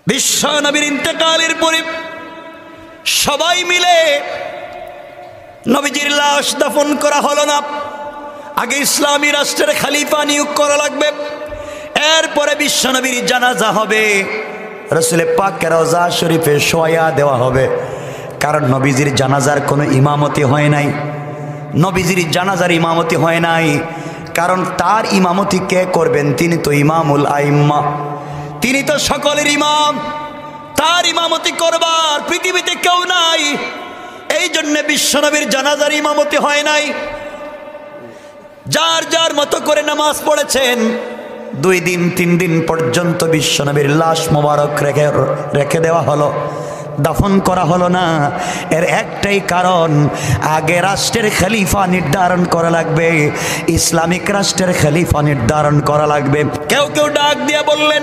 বিশ্ব নবীর ইন্তেকালের পরে সবাই মিলে নবীজির লাশ দাফন করা হলো না। আগে ইসলামী রাষ্ট্রের খলিফা নিয়োগ করা লাগবে, এরপরে বিশ্ব নবীর জানাজা হবে, রাসূল পাকের রওজা শরীফে শোয়া দেওয়া হবে। কারণ নবীজির জানাজার কোনো ইমামতি হয় নাই, নবীজির জানাজার ইমামতি হয় নাই। কারণ তার ইমামতি কে করবেন? তিনি তো ইমামুল আইম্মা, তিনি তো সকলের ইমাম। তার ইমামতি করবার পৃথিবীতে কেউ নাই। এই জন্য বিশ্বনবীর জানাজার ইমামতি হয় নাই। যার যার মতো করে নামাজ পড়েছেন। 2 দিন 3 দিন পর্যন্ত বিশ্বনবীর লাশ মোবারক রেখে দেওয়া হলো, দাফন করা হলো না। এর একটাই কারণ, আগে রাষ্ট্রের খলিফা নির্ধারণ করা লাগবে, ইসলামিক রাষ্ট্রের খলিফা নির্ধারণ করা লাগবে। কেউ কেউ ডাক দিয়ে বললেন,